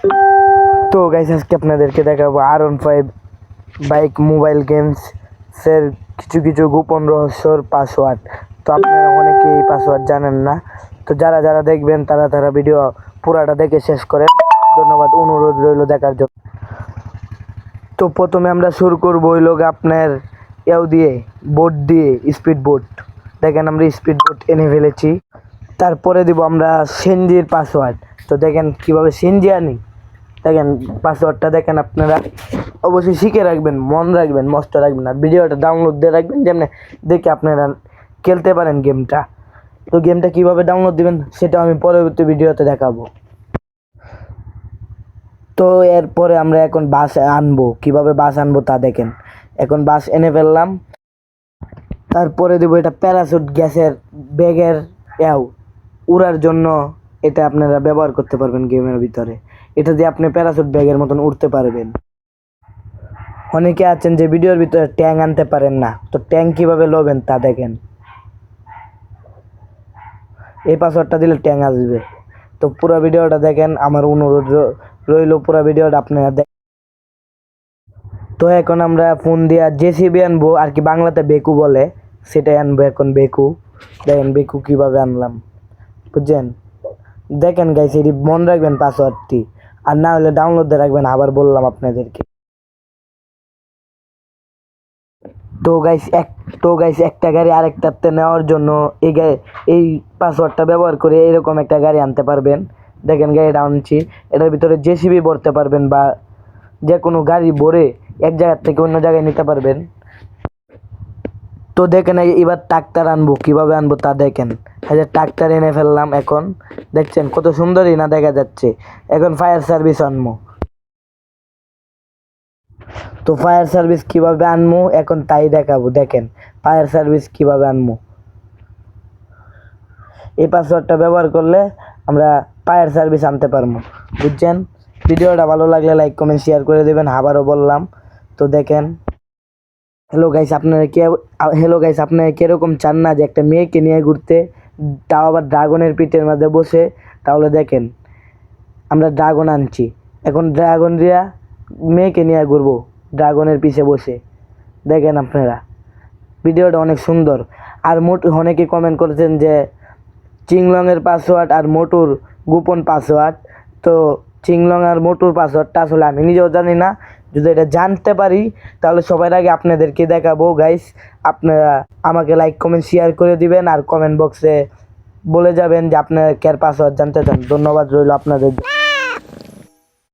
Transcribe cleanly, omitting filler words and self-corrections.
তো গাইস আজকে আপনাদেরকে দেখাবো R15 বাইক মোবাইল গেমসের কিছু কিছু গোপন রহস্যর পাসওয়ার্ড। তো আপনারা অনেকেই এই পাসওয়ার্ড জানেন না, তো যারা যারা দেখবেন তারা ভিডিও পুরাটা দেখে শেষ করেন। ধন্যবাদ, অনুরোধ রইল দেখার জন্য। তো প্রথমে আমরা শুরু করবো ওই লোক আপনার দিয়ে বোট দিয়ে স্পিড বোট। দেখেন আমরা স্পিড বোট এনে ফেলেছি। তারপরে দিব আমরা সিনজির পাসওয়ার্ড। তো দেখেন কিভাবে সিনজি আনি, দেখেন পাসওয়ার্ডটা দেখেন। আপনারা অবশ্যই শিখে রাখবেন, মন রাখবেন, মস্ত রাখবেন, আর ভিডিওটা ডাউনলোড দিয়ে রাখবেন যেমন দেখে আপনারা খেলতে পারেন গেমটা। তো গেমটা কিভাবে ডাউনলোড দিবেন সেটা আমি পরবর্তী ভিডিওতে দেখাবো। তো এরপরে আমরা এখন বাস আনবো, কিভাবে বাস আনবো তা দেখেন। এখন বাস এনে ফেললাম। তারপরে দেবো এটা প্যারাশুট গ্যাসের ব্যাগের উড়ার জন্য। এটা আপনারা ব্যবহার করতে পারবেন গেমের ভিতরে। এটা দিয়ে আপনি প্যারাশুট ব্যাগের মতন উঠতে পারবেন। অনেকে আছেন যে ভিডিওর ভিতরে ট্যাং আনতে পারেন না, তো ট্যাং কিভাবে লবেন তা দেখেন। এই পাসওয়ার্ডটা দিলে ট্যাং আসবে। তো পুরো ভিডিওটা দেখেন, আমার অনুরোধ রইল পুরো ভিডিওটা আপনারা দেখেন। তো এখন আমরা ফোন দিয়ে জেসিবি আনবো, আর কি বাংলাতে বেকু বলে, সেটাই আনবো এখন বেকু। দেখেন বেকু কিভাবে আনলাম, বুঝছেন? দেখেন গাইস, এটি মনে রাখবেন পাসওয়ার্ডটি, আর না হলে ডাউনলোড দিয়ে রাখবেন। আবার বললাম আপনাদেরকে। তো গাইস একটা গাড়ি আরেকটাতে নেওয়ার জন্য এই পাসওয়ার্ডটা ব্যবহার করে এরকম একটা গাড়ি আনতে পারবেন। দেখেন গাড়িটা আনছি, এটার ভিতরে জেসিবি ভরতে পারবেন বা যে কোনো গাড়ি ভরে এক জায়গা থেকে অন্য জায়গায় নিতে পারবেন। তো দেখেন এবার ট্রাক্টর আনবো, কিভাবে আনবো তা দেখেন। এই যে ট্রাক্টর এনে ফেললাম। এখন দেখছেন কত সুন্দরই না দেখা যাচ্ছে। এখন ফায়ার সার্ভিস আনবো। তো ফায়ার সার্ভিস কিভাবে আনবো এখন তাই দেখাবো। দেখেন ফায়ার সার্ভিস কিভাবে আনবো। এই পাসওয়ার্ডটা ব্যবহার করলে আমরা ফায়ার সার্ভিস আনতে পারবো, বুঝছেন? ভিডিওটা ভালো লাগলে লাইক কমেন্ট শেয়ার করে দেবেন, আবারও বললাম। তো দেখেন, হ্যালো গাইস আপনারা কিরকম চান না যে একটা মেয়েকে নিয়ে ঘুরতে, তাও আবার ড্রাগনের পিঠের মধ্যে বসে? তাহলে দেখেন আমরা ড্রাগন আনছি। এখন ড্রাগন দিয়া মেয়েকে নিয়ে ঘুরবো ড্রাগনের পিছে বসে। দেখেন আপনারা ভিডিওটা অনেক সুন্দর। আর অনেকে কমেন্ট করেছেন যে চিংলংয়ের পাসওয়ার্ড আর মোটুর গোপন পাসওয়ার্ড। তো চিংলং আর মোটুর পাসওয়ার্ডটা আসলে আমি নিজেও জানি না। যদি এটা জানতে পারি তাহলে সবার আগে আপনাদেরকে দেখাবো গাইস। আপনারা আমাকে লাইক কমেন্ট শেয়ার করে দিবেন, আর কমেন্ট বক্সে বলে যাবেন যে আপনারা কার পাসওয়ার্ড জানতে চান। ধন্যবাদ রইল আপনাদের।